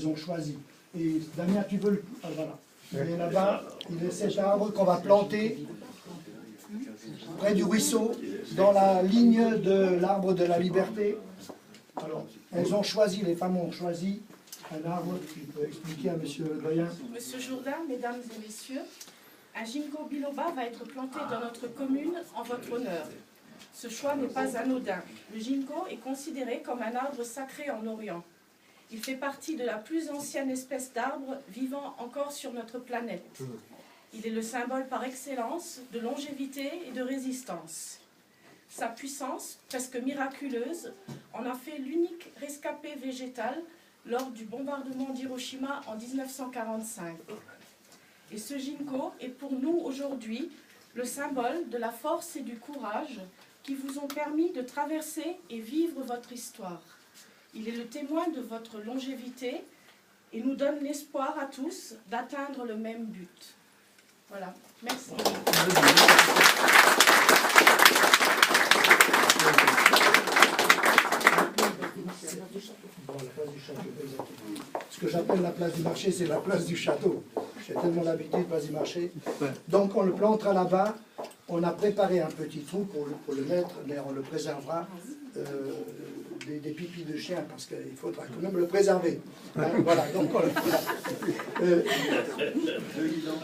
Ils ont choisi. Et Damien, tu veux le... Ah, voilà. Il est là-bas, il est cet arbre qu'on va planter près du ruisseau, dans la ligne de l'arbre de la liberté. Alors, elles ont choisi, les femmes ont choisi un arbre, tu peux expliquer à monsieur le doyen. Monsieur Jourdain, mesdames et messieurs, un ginkgo biloba va être planté dans notre commune en votre honneur. Ce choix n'est pas anodin. Le ginkgo est considéré comme un arbre sacré en Orient. Il fait partie de la plus ancienne espèce d'arbres vivant encore sur notre planète. Il est le symbole par excellence de longévité et de résistance. Sa puissance, presque miraculeuse, en a fait l'unique rescapé végétal lors du bombardement d'Hiroshima en 1945. Et ce ginkgo est pour nous aujourd'hui le symbole de la force et du courage qui vous ont permis de traverser et vivre votre histoire. Il est le témoin de votre longévité et nous donne l'espoir à tous d'atteindre le même but. Voilà, merci. Ce que j'appelle la place du marché, c'est la place du château. J'ai tellement l'habitude de place du marché. Donc on le plantera là-bas. On a préparé un petit trou pour le mettre, mais on le préservera des pipis de chien, parce qu'il faudra quand même le préserver. Hein, voilà, donc on le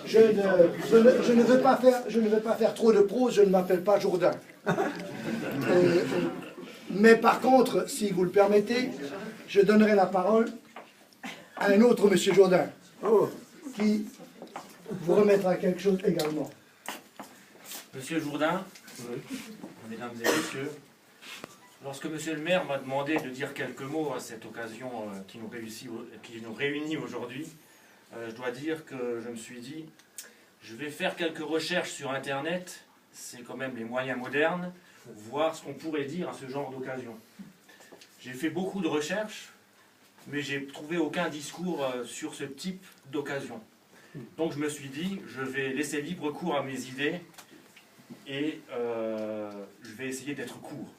je ne veux pas faire trop de prose, je ne m'appelle pas Jourdain. Mais par contre, si vous le permettez, je donnerai la parole à un autre monsieur Jourdain, qui vous remettra quelque chose également. Monsieur Jourdain, mesdames et messieurs, lorsque monsieur le maire m'a demandé de dire quelques mots à cette occasion qui nous réunit aujourd'hui, je dois dire que je me suis dit, je vais faire quelques recherches sur Internet, c'est quand même les moyens modernes, voir ce qu'on pourrait dire à ce genre d'occasion. J'ai fait beaucoup de recherches, mais j'ai trouvé aucun discours sur ce type d'occasion. Donc je me suis dit, je vais laisser libre cours à mes idées et je vais essayer d'être court,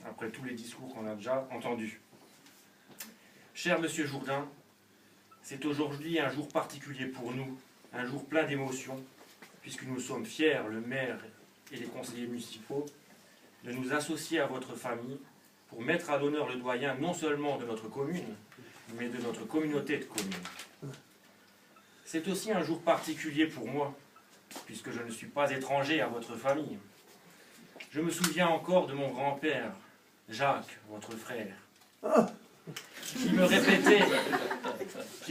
après tous les discours qu'on a déjà entendus. Cher monsieur Jourdain, c'est aujourd'hui un jour particulier pour nous, un jour plein d'émotions, puisque nous sommes fiers, le maire et les conseillers municipaux, de nous associer à votre famille pour mettre à l'honneur le doyen non seulement de notre commune, mais de notre communauté de communes. C'est aussi un jour particulier pour moi, puisque je ne suis pas étranger à votre famille. Je me souviens encore de mon grand-père, Jacques, votre frère, qui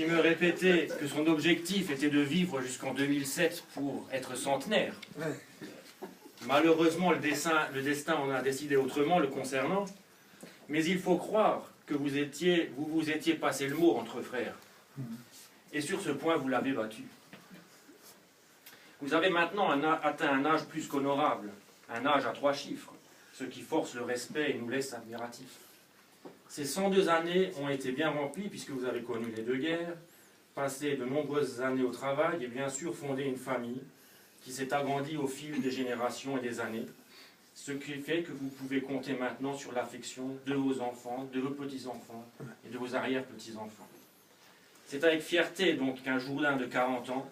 me répétait que son objectif était de vivre jusqu'en 2007 pour être centenaire. Malheureusement, le destin en a décidé autrement le concernant, mais il faut croire que vous vous étiez passé le mot entre frères. Et sur ce point, vous l'avez battu. Vous avez maintenant atteint un âge plus qu'honorable, un âge à 3 chiffres, ce qui force le respect et nous laisse admiratifs. Ces 102 années ont été bien remplies puisque vous avez connu les 2 guerres, passé de nombreuses années au travail et bien sûr fondé une famille qui s'est agrandie au fil des générations et des années, ce qui fait que vous pouvez compter maintenant sur l'affection de vos enfants, de vos petits-enfants et de vos arrière-petits-enfants. C'est avec fierté donc qu'un Jourdain de 40 ans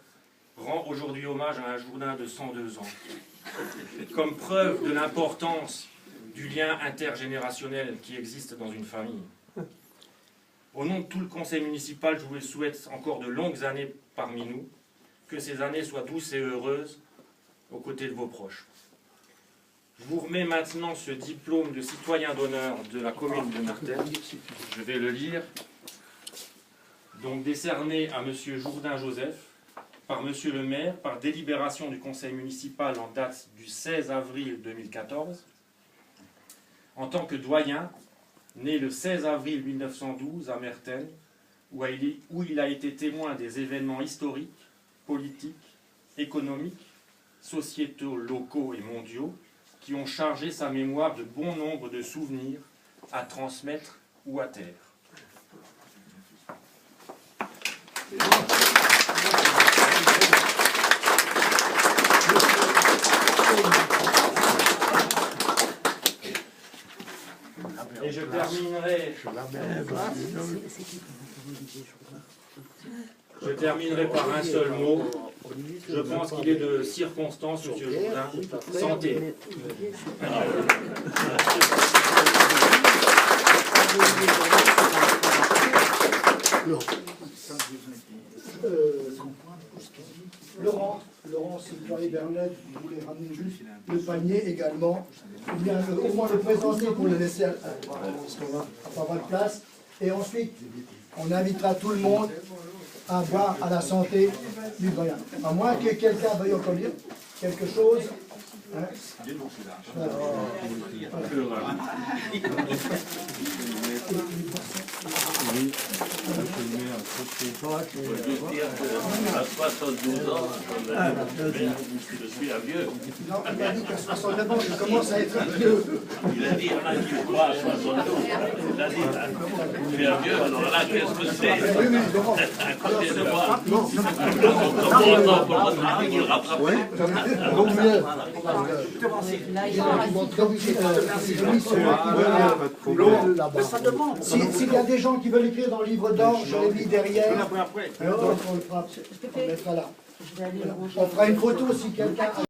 rend aujourd'hui hommage à un Jourdain de 102 ans, comme preuve de l'importance du lien intergénérationnel qui existe dans une famille. Au nom de tout le conseil municipal, je vous souhaite encore de longues années parmi nous, que ces années soient douces et heureuses aux côtés de vos proches. Je vous remets maintenant ce diplôme de citoyen d'honneur de la commune de Mertel. Je vais le lire. Donc décerné à monsieur Jourdain Joseph, par monsieur le maire, par délibération du conseil municipal en date du 16 avril 2014, en tant que doyen, né le 16 avril 1912 à Mertel, où il a été témoin des événements historiques, politiques, économiques, sociétaux, locaux et mondiaux, qui ont chargé sa mémoire de bon nombre de souvenirs à transmettre ou à taire. Et je terminerai. Je terminerai par un seul mot. Je pense qu'il est de circonstance, Monsieur Jourdain. Santé. Laurent, si Marie-Bernette, vous voulez ramener juste le panier également, ou bien au moins le présenter pour le laisser, parce qu'on va pas avoir de place. Et ensuite, on invitera tout le monde à boire à la santé du doyen. À moins que quelqu'un veuille encore dire quelque chose. Hein? À 72 ans, je suis un vieux. Non, il a dit qu'à 69 ans, je commence à être un vieux. Il a dit, quoi, à 72? Il a dit, je suis un vieux, alors là, qu'est-ce que c'est? Oui, Laurent. À côté de moi, comment pour votre ami, il rattrape. Donc mieux. S'il y a des gens qui veulent écrire dans le livre d'or, je l'ai mis derrière. Donc on le mettra là. On fera une photo si quelqu'un...